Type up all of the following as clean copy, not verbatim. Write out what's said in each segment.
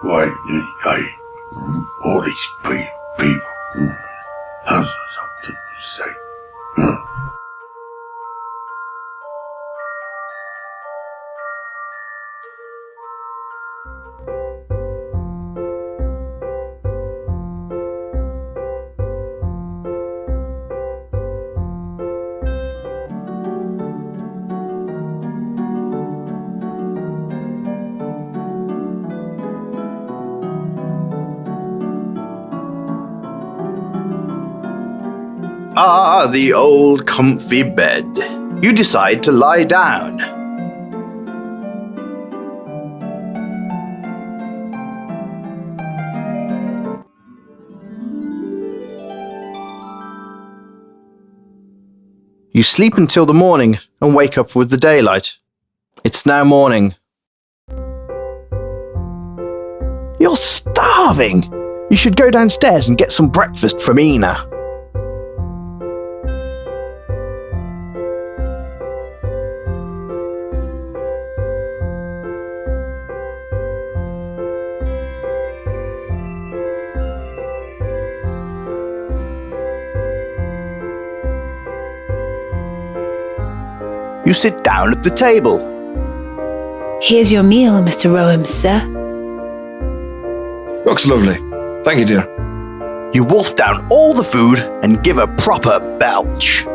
Why, all these people have something to say. Ah, the old comfy bed. You decide to lie down. You sleep until the morning and wake up with the daylight. It's now morning. You're starving! You should go downstairs and get some breakfast from Ina. You sit down at the table. Here's your meal, Mr. Rowan, sir. Looks lovely. Thank you, dear. You wolf down all the food and give a proper belch.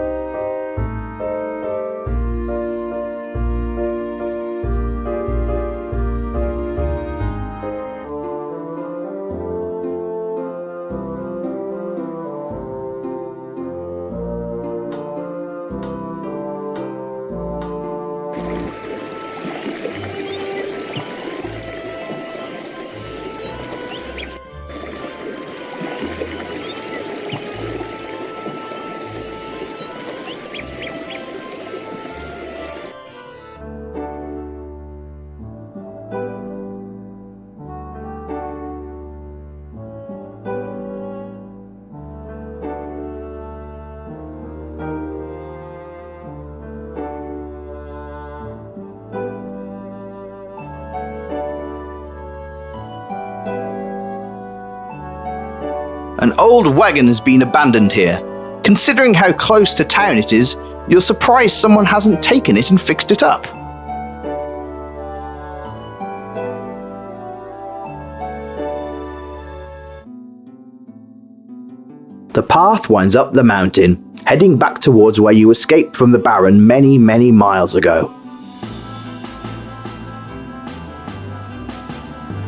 An old wagon has been abandoned here. Considering how close to town it is, you're surprised someone hasn't taken it and fixed it up. The path winds up the mountain, heading back towards where you escaped from the Baron many, many miles ago.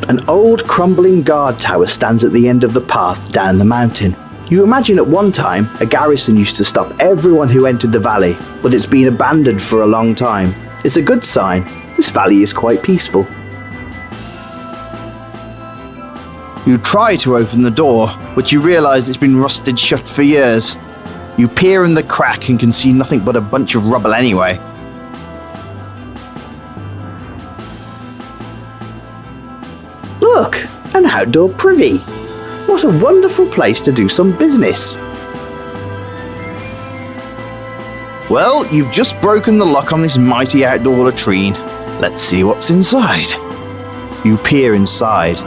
An old crumbling guard tower stands at the end of the path down the mountain. You imagine at one time a garrison used to stop everyone who entered the valley, but it's been abandoned for a long time. It's a good sign. This valley is quite peaceful. You try to open the door, but you realise it's been rusted shut for years. You peer in the crack and can see nothing but a bunch of rubble anyway. Look, an outdoor privy. What a wonderful place to do some business. Well, you've just broken the lock on this mighty outdoor latrine. Let's see what's inside. You peer inside.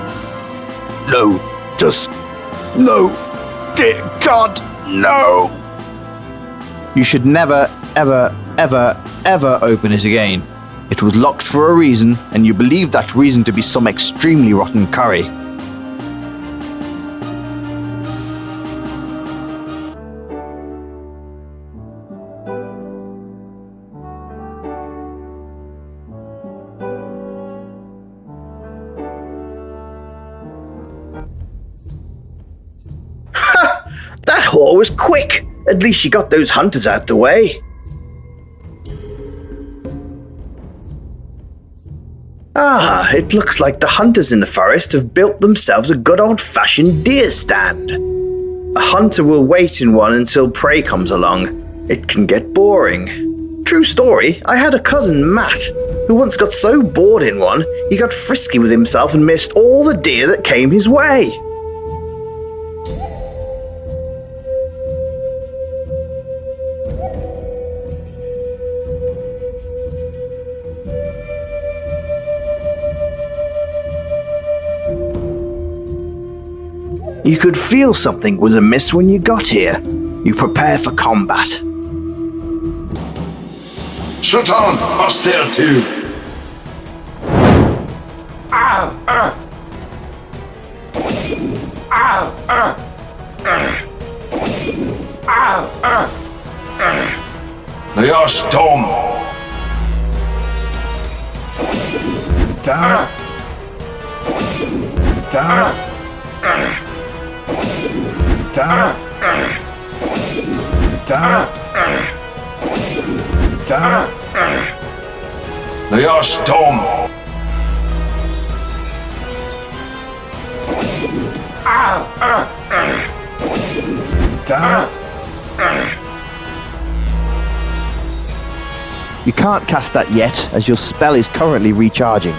No, dear God, no! You should never, ever open it again. It was locked for a reason, and you believe that reason to be some extremely rotten curry. Ha! That whore was quick! At least she got those hunters out the way. Ah, it looks like the hunters in the forest have built themselves a good old-fashioned deer stand. A hunter will wait in one until prey comes along. It can get boring. True story, I had a cousin, Matt, who once got so bored in one, he got frisky with himself and missed all the deer that came his way. You could feel something was amiss when you got here. You prepare for combat. Shut on, hostile too. They are storm. Down. Down. Down. Down. Down. They are storm. Down. You can't cast that yet, as your spell is currently recharging.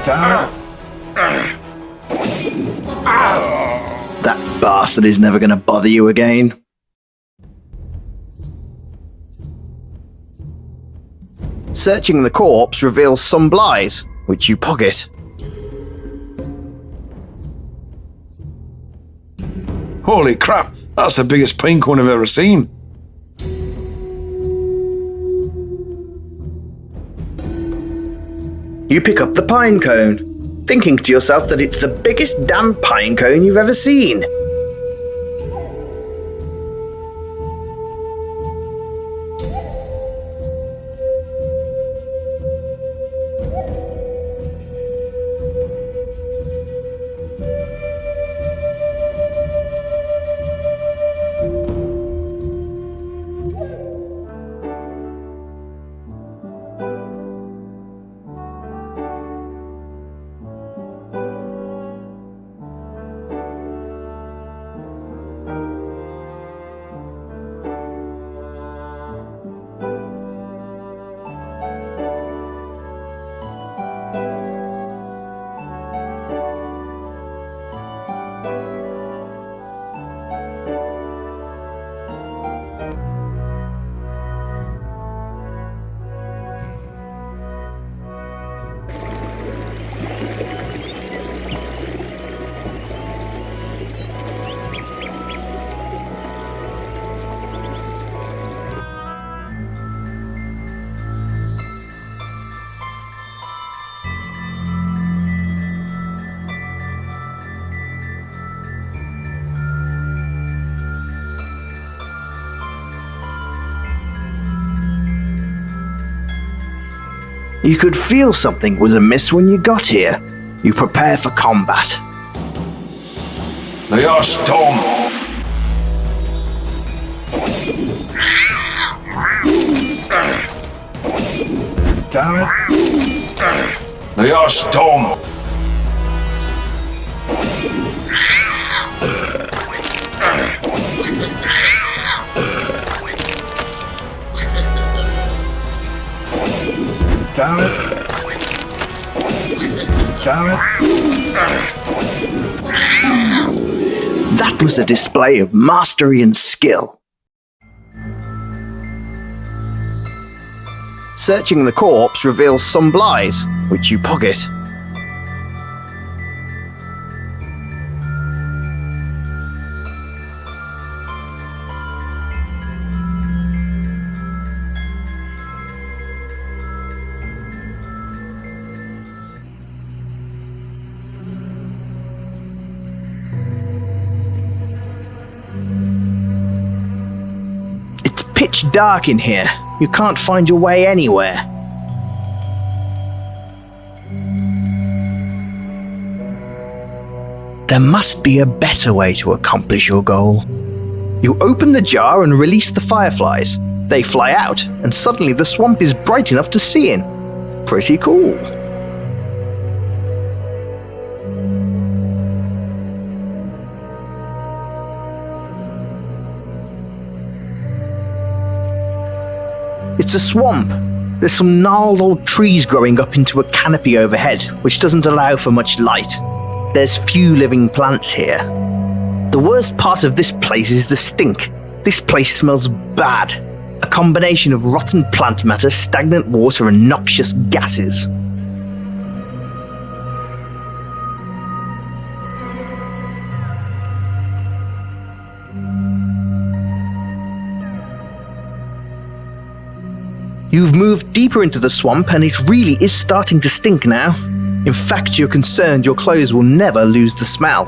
Down. That bastard is never going to bother you again. Searching the corpse reveals some blighs, which you pocket. Holy crap, that's the biggest pine cone I've ever seen. You pick up the pine cone, thinking to yourself that it's the biggest damn pine cone you've ever seen. You could feel something was amiss when you got here. You prepare for combat. They are storm. Damn it. They are storm. Damn it. Damn it. That was a display of mastery and skill. Searching the corpse reveals some blighs, which you pocket. It's pitch dark in here. You can't find your way anywhere. There must be a better way to accomplish your goal. You open the jar and release the fireflies. They fly out, and suddenly the swamp is bright enough to see in. Pretty cool. It's a swamp. There's some gnarled old trees growing up into a canopy overhead, which doesn't allow for much light. There's few living plants here. The worst part of this place is the stink. This place smells bad. A combination of rotten plant matter, stagnant water, and noxious gases. You've moved deeper into the swamp and it really is starting to stink now. In fact, you're concerned your clothes will never lose the smell.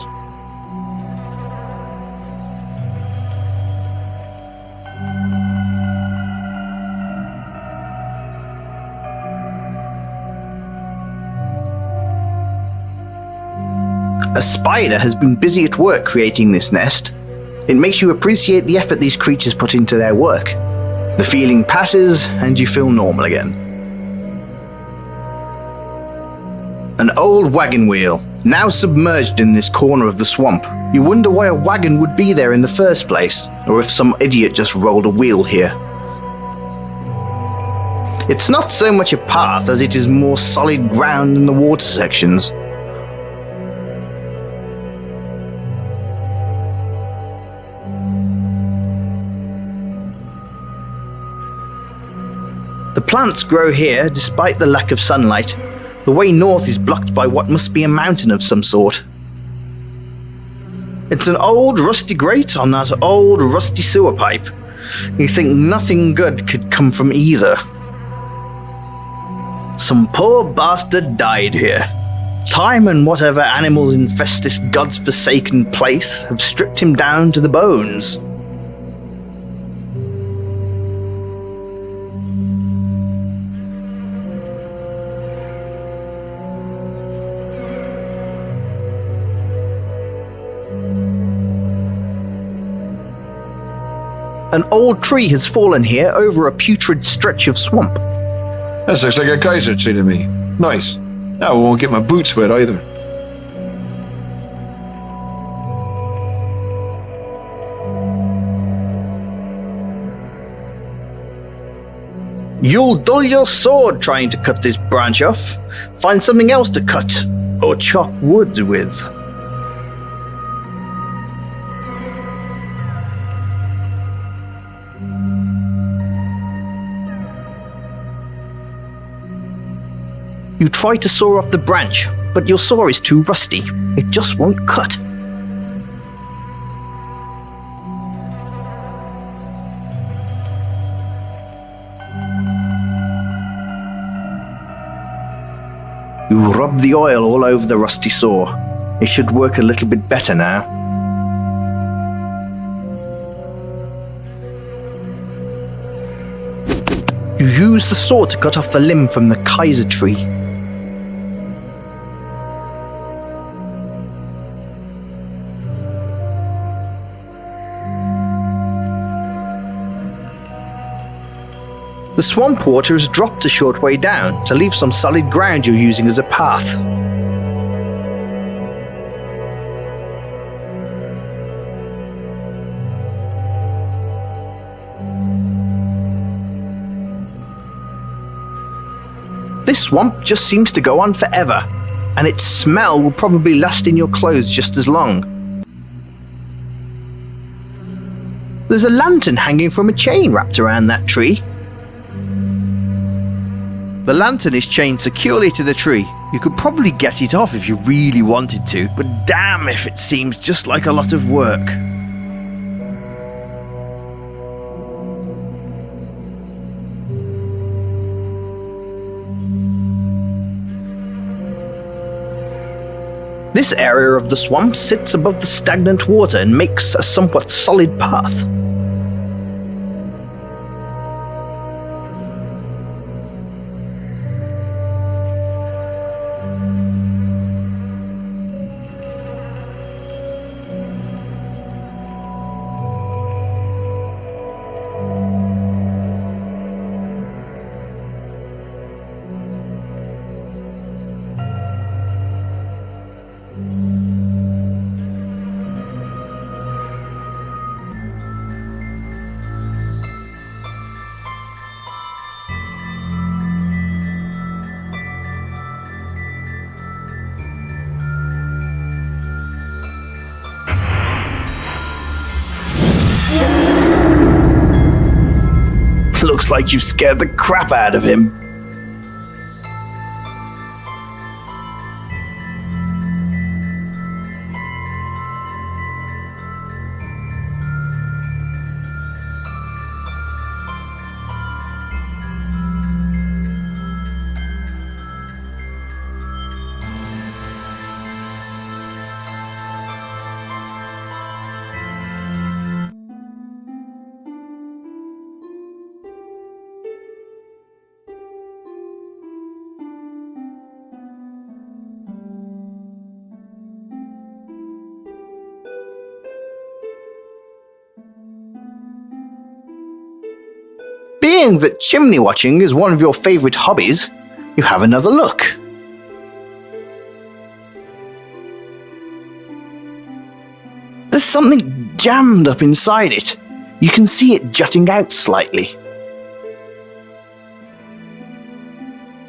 A spider has been busy at work creating this nest. It makes you appreciate the effort these creatures put into their work. The feeling passes and you feel normal again. An old wagon wheel, now submerged in this corner of the swamp. You wonder why a wagon would be there in the first place, or if some idiot just rolled a wheel here. It's not so much a path as it is more solid ground than the water sections. The plants grow here despite the lack of sunlight. The way north is blocked by what must be a mountain of some sort. It's an old rusty grate on that old rusty sewer pipe. You think nothing good could come from either. Some poor bastard died here. Time and whatever animals infest this god's forsaken place have stripped him down to the bones. An old tree has fallen here over a putrid stretch of swamp. That looks like a geyser tree to me. Nice. Now I won't get my boots wet either. You'll dull your sword trying to cut this branch off. Find something else to cut or chop wood with. You try to saw off the branch, but your saw is too rusty. It just won't cut. You rub the oil all over the rusty saw. It should work a little bit better now. You use the saw to cut off the limb from the Kaiser tree. The swamp water has dropped a short way down to leave some solid ground you're using as a path. This swamp just seems to go on forever, and its smell will probably last in your clothes just as long. There's a lantern hanging from a chain wrapped around that tree. The lantern is chained securely to the tree. You could probably get it off if you really wanted to, but damn if it seems just like a lot of work. This area of the swamp sits above the stagnant water and makes a somewhat solid path. Looks like you've scared the crap out of him. Seeing that chimney watching is one of your favourite hobbies, you have another look. There's something jammed up inside it. You can see it jutting out slightly.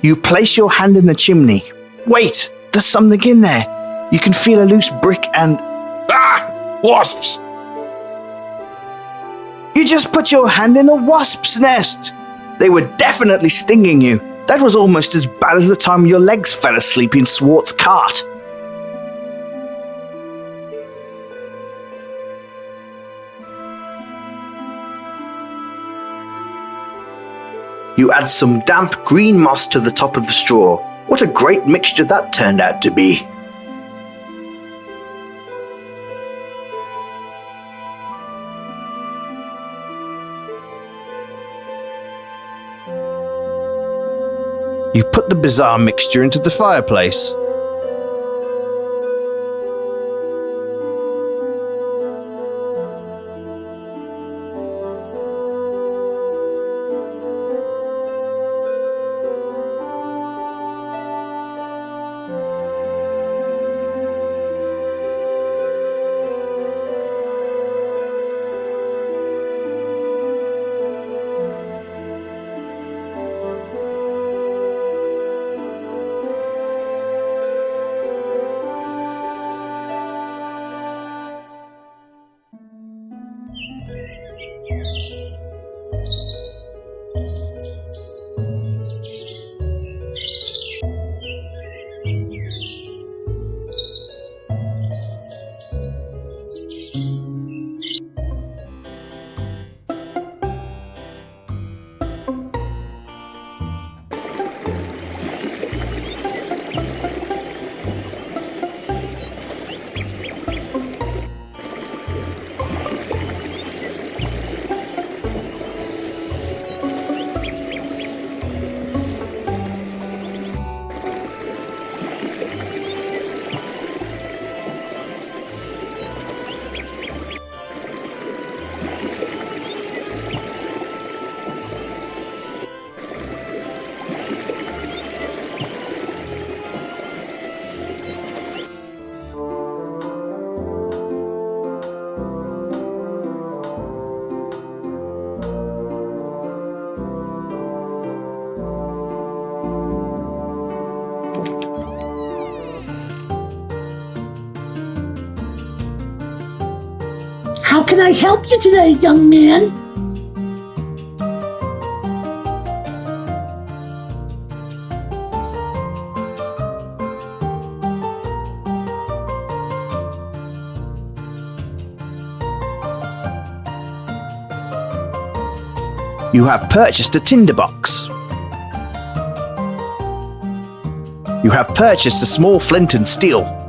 You place your hand in the chimney. Wait, there's something in there. You can feel a loose brick and... Ah! Wasps! You just put your hand in a wasp's nest. They were definitely stinging you. That was almost as bad as the time your legs fell asleep in Swart's cart. You add some damp green moss to the top of the straw. What a great mixture that turned out to be. You put the bizarre mixture into the fireplace. How can I help you today, young man? You have purchased a tinderbox. You have purchased a small flint and steel.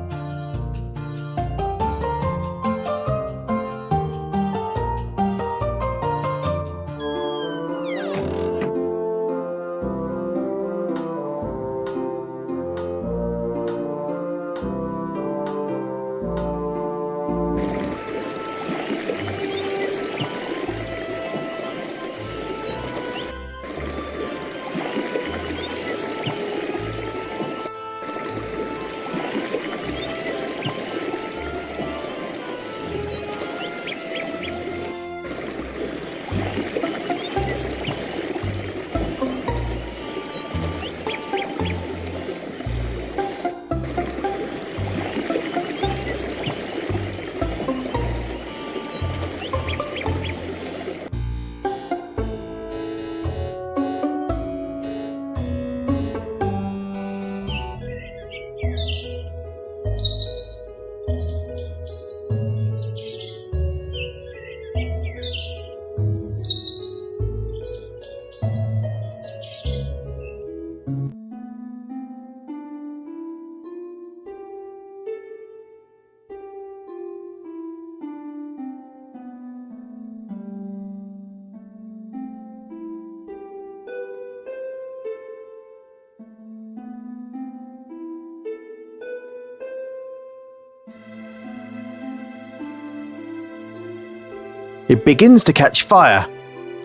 It begins to catch fire,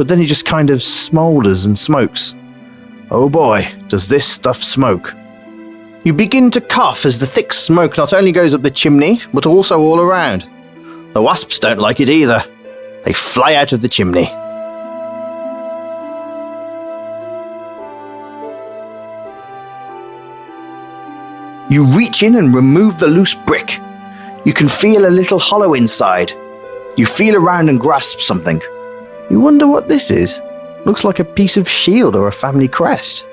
but then he just kind of smoulders and smokes. Oh boy, does this stuff smoke. You begin to cough as the thick smoke not only goes up the chimney, but also all around. The wasps don't like it either. They fly out of the chimney. You reach in and remove the loose brick. You can feel a little hollow inside. You feel around and grasp something. You wonder what this is. Looks like a piece of shield or a family crest.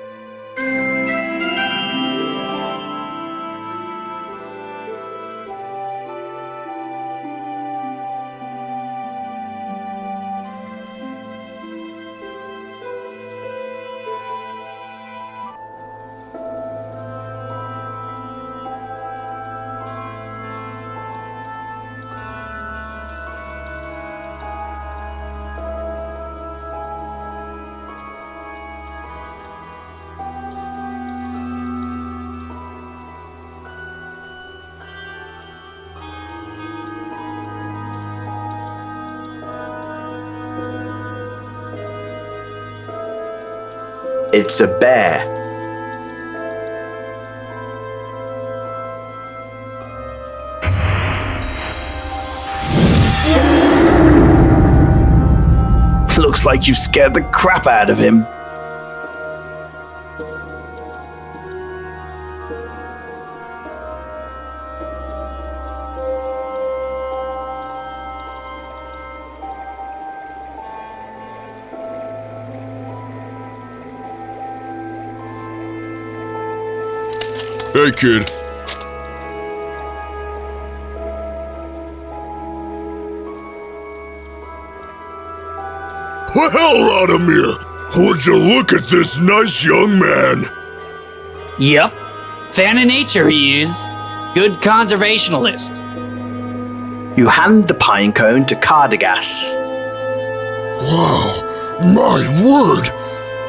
It's a bear. Looks like you scared the crap out of him. Hey, kid. Well, Radomir, would you look at this nice young man? Yep. Fan of nature he is. Good conservationalist. You hand the pine cone to Cardagas. Wow, my word!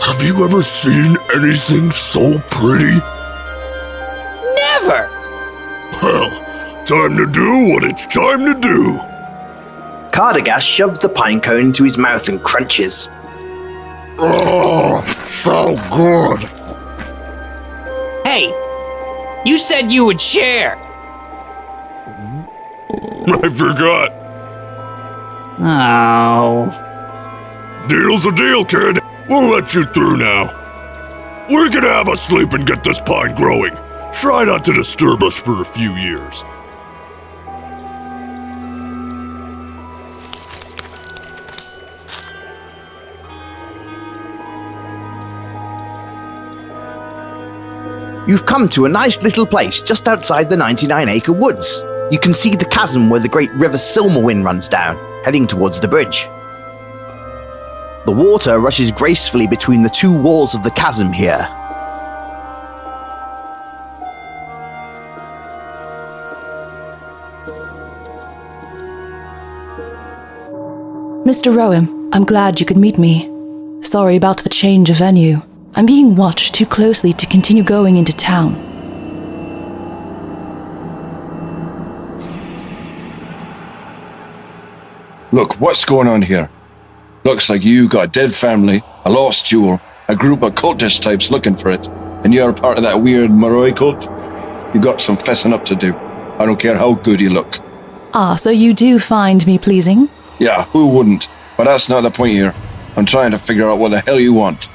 Have you ever seen anything so pretty? Never! Well, time to do what it's time to do. Cardagas shoves the pine cone into his mouth and crunches. Oh, so good. Hey, you said you would share. I forgot. Oh. Deal's a deal, kid. We'll let you through now. We can have a sleep and get this pine growing. Try not to disturb us for a few years. You've come to a nice little place just outside the 99-acre woods. You can see the chasm where the great river Silmerwind runs down, heading towards the bridge. The water rushes gracefully between the two walls of the chasm here. Mr. Rowan, I'm glad you could meet me. Sorry about the change of venue. I'm being watched too closely to continue going into town. Look, what's going on here? Looks like you got a dead family, a lost jewel, a group of cultist types looking for it, and you're part of that weird Moroi cult? You got some fessing up to do. I don't care how good you look. Ah, so you do find me pleasing? Yeah, who wouldn't? But that's not the point here. I'm trying to figure out what the hell you want.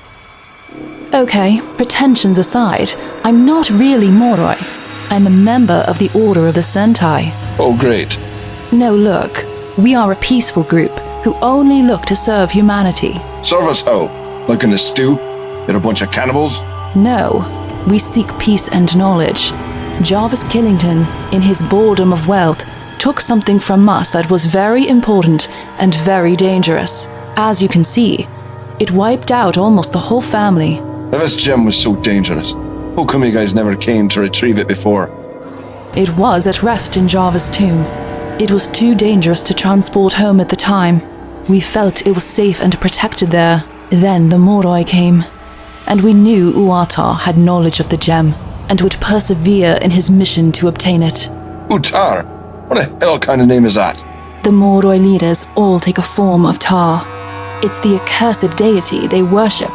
Okay, pretensions aside, I'm not really Moroi. I'm a member of the Order of the Sentai. Oh, great. No, look, we are a peaceful group who only look to serve humanity. Serve us how? Like in a stew? You're a bunch of cannibals? No, we seek peace and knowledge. Jarvis Killington, in his boredom of wealth, took something from us that was very important and very dangerous. As you can see, it wiped out almost the whole family. If this gem was so dangerous, how come you guys never came to retrieve it before? It was at rest in Jarvis' tomb. It was too dangerous to transport home at the time. We felt it was safe and protected there. Then the Moroi came, and we knew Uatar had knowledge of the gem and would persevere in his mission to obtain it. Utar? What the hell kind of name is that? The Moroi leaders all take a form of Tar. It's the accursed deity they worship.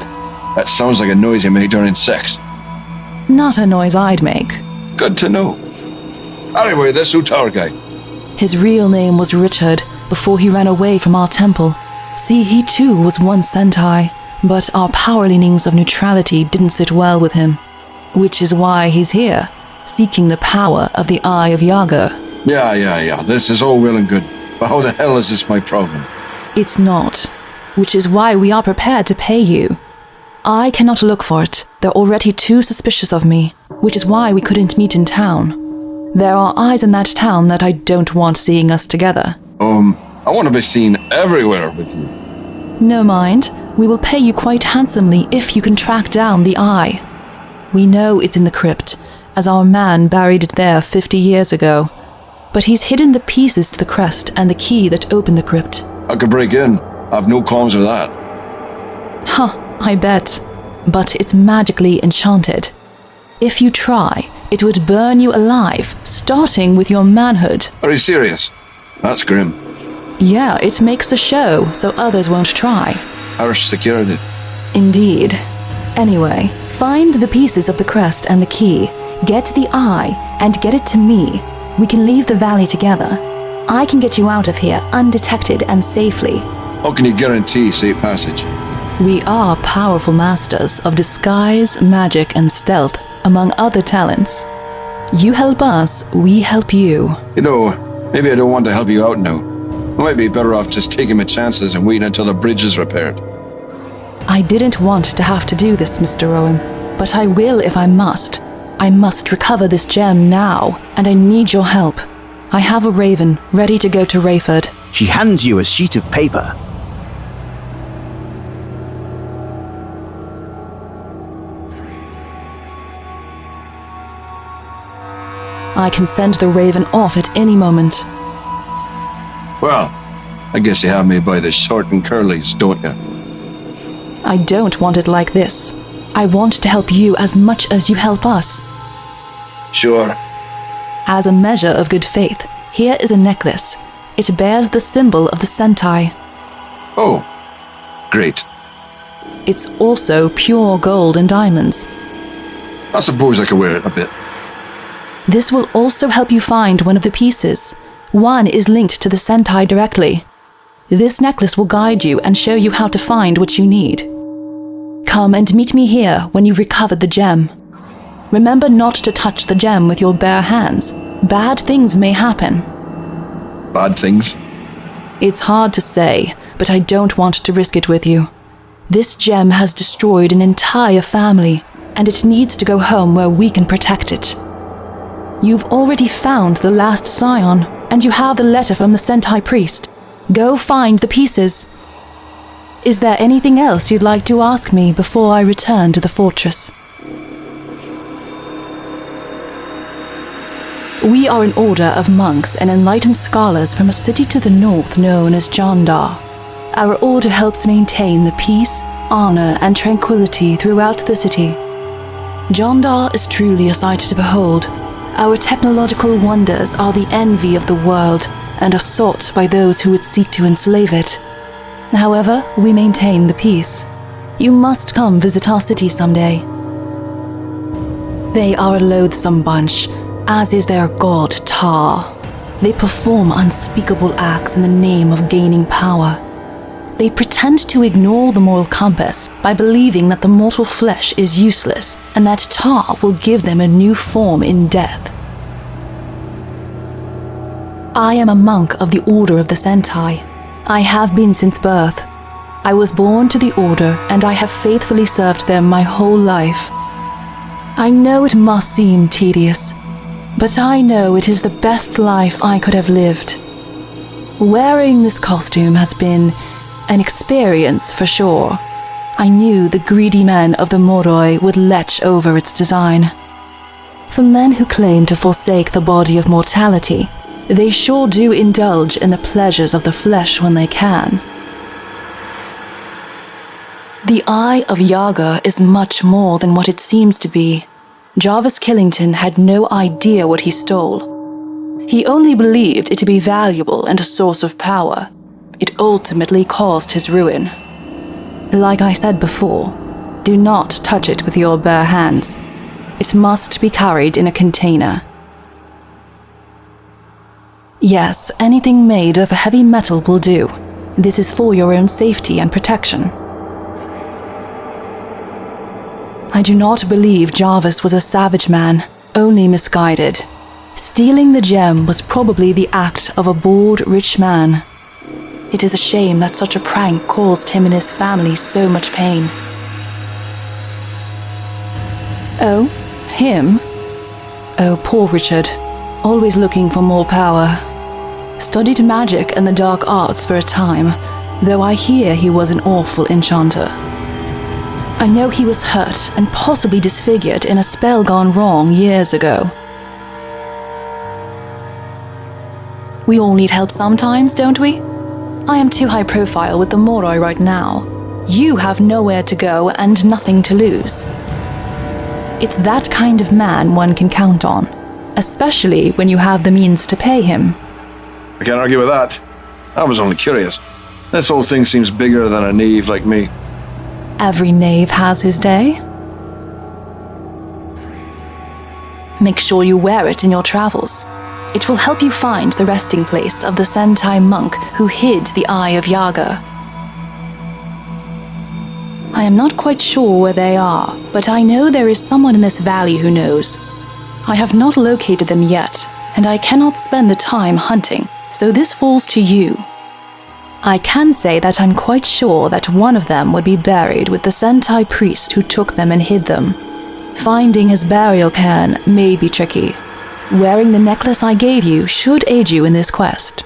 That sounds like a noise you make during sex. Not a noise I'd make. Good to know. Anyway, this Utar guy. His real name was Richard before he ran away from our temple. See, he too was once Sentai, but our power leanings of neutrality didn't sit well with him. Which is why he's here, seeking the power of the Eye of Yaga. Yeah. This is all well and good. But how the hell is this my problem? It's not. Which is why we are prepared to pay you. I cannot look for it. They're already too suspicious of me, which is why we couldn't meet in town. There are eyes in that town that I don't want seeing us together. I want to be seen everywhere with you. No mind. We will pay you quite handsomely if you can track down the eye. We know it's in the crypt, as our man buried it there 50 years ago. But he's hidden the pieces to the crest and the key that opened the crypt. I could break in. I've no qualms with that. I bet. But it's magically enchanted. If you try, it would burn you alive, starting with your manhood. Are you serious? That's grim. Yeah, it makes a show, so others won't try. Harsh security. Indeed. Anyway, find the pieces of the crest and the key, get the eye, and get it to me. We can leave the valley together. I can get you out of here undetected and safely. How can you guarantee safe passage? We are powerful masters of disguise, magic, and stealth, among other talents. You help us, we help you. You know, maybe I don't want to help you out now. I might be better off just taking my chances and waiting until the bridge is repaired. I didn't want to have to do this, Mr. Owen, but I will if I must. I must recover this gem now, and I need your help. I have a raven ready to go to Rayford. She hands you a sheet of paper. I can send the raven off at any moment. Well, I guess you have me by the short and curlies, don't you? I don't want it like this. I want to help you as much as you help us. Sure. As a measure of good faith, here is a necklace. It bears the symbol of the Sentai. Oh, great. It's also pure gold and diamonds. I suppose I could wear it a bit. This will also help you find one of the pieces. One is linked to the Sentai directly. This necklace will guide you and show you how to find what you need. Come and meet me here when you've recovered the gem. Remember not to touch the gem with your bare hands. Bad things may happen. Bad things? It's hard to say, but I don't want to risk it with you. This gem has destroyed an entire family, and it needs to go home where we can protect it. You've already found the last scion, and you have the letter from the Sentai priest. Go find the pieces. Is there anything else you'd like to ask me before I return to the fortress? We are an order of monks and enlightened scholars from a city to the north known as Jandar. Our order helps maintain the peace, honor, and tranquility throughout the city. Jandar is truly a sight to behold. Our technological wonders are the envy of the world and are sought by those who would seek to enslave it. However, we maintain the peace. You must come visit our city someday. They are a loathsome bunch, as is their god Tar. They perform unspeakable acts in the name of gaining power. They pretend to ignore the moral compass by believing that the mortal flesh is useless and that Tar will give them a new form in death. I am a monk of the Order of the Sentai. I have been since birth. I was born to the Order and I have faithfully served them my whole life. I know it must seem tedious, but I know it is the best life I could have lived. Wearing this costume has been an experience for sure. I knew the greedy men of the Moroi would lech over its design. For men who claim to forsake the body of mortality, they sure do indulge in the pleasures of the flesh when they can. The Eye of Yaga is much more than what it seems to be. Jarvis Killington had no idea what he stole. He only believed it to be valuable and a source of power. It ultimately caused his ruin. Like I said before, do not touch it with your bare hands. It must be carried in a container. Yes, anything made of heavy metal will do. This is for your own safety and protection. I do not believe Jarvis was a savage man, only misguided. Stealing the gem was probably the act of a bored rich man. It is a shame that such a prank caused him and his family so much pain. Oh, him? Oh, poor Richard. Always looking for more power. Studied magic and the dark arts for a time, though I hear he was an awful enchanter. I know he was hurt and possibly disfigured in a spell gone wrong years ago. We all need help sometimes, don't we? I am too high profile with the Moroi right now. You have nowhere to go and nothing to lose. It's that kind of man one can count on, especially when you have the means to pay him. I can't argue with that. I was only curious. This whole thing seems bigger than a knave like me. Every knave has his day. Make sure you wear it in your travels. It will help you find the resting place of the Sentai monk who hid the Eye of Yaga. I am not quite sure where they are, but I know there is someone in this valley who knows. I have not located them yet, and I cannot spend the time hunting, so this falls to you. I can say that I'm quite sure that one of them would be buried with the Sentai priest who took them and hid them. Finding his burial cairn may be tricky. Wearing the necklace I gave you should aid you in this quest.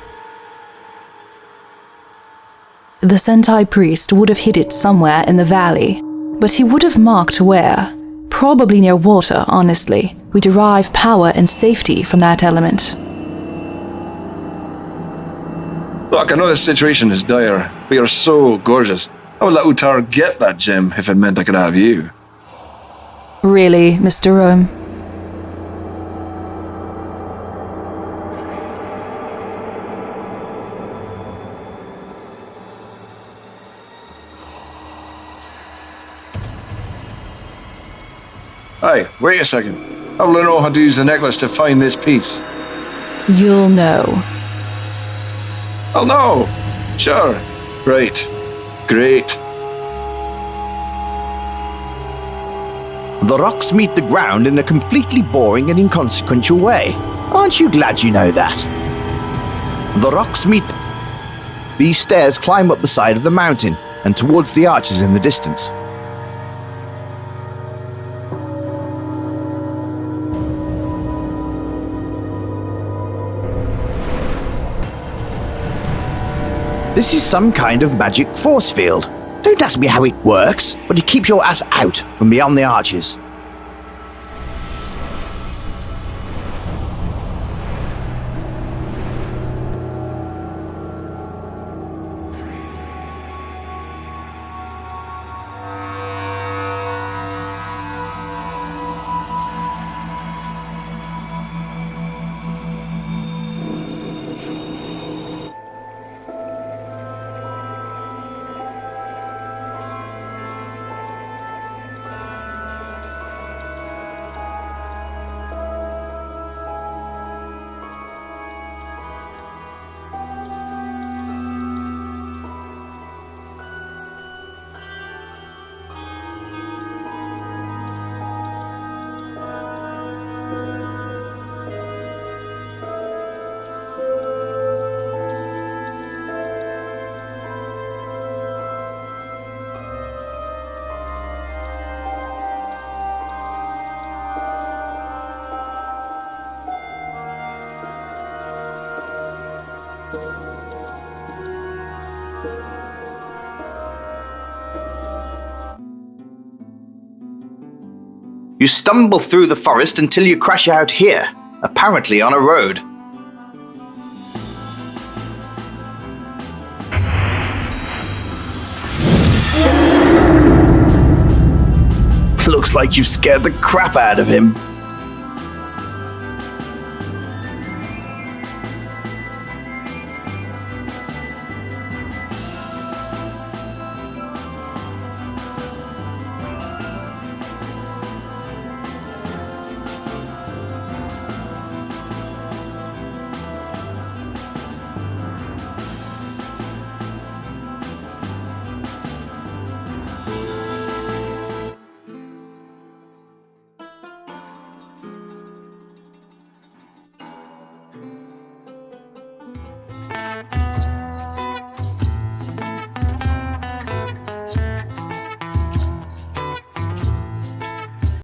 The Sentai priest would have hid it somewhere in the valley, but he would have marked where. Probably near water, honestly. We derive power and safety from that element. Look, I know this situation is dire, but you're so gorgeous. I would let Utar get that gem if it meant I could have you. Really, Mr. Rome? Hey, wait a second. I will know how to use the necklace to find this piece. You'll know. Oh no! Sure. Right. Great. The rocks meet the ground in a completely boring and inconsequential way. Aren't you glad you know that? The rocks meet... These stairs climb up the side of the mountain and towards the arches in the distance. This is some kind of magic force field. Don't ask me how it works, but it keeps your ass out from beyond the arches. You stumble through the forest until you crash out here, apparently on a road. Looks like you've scared the crap out of him.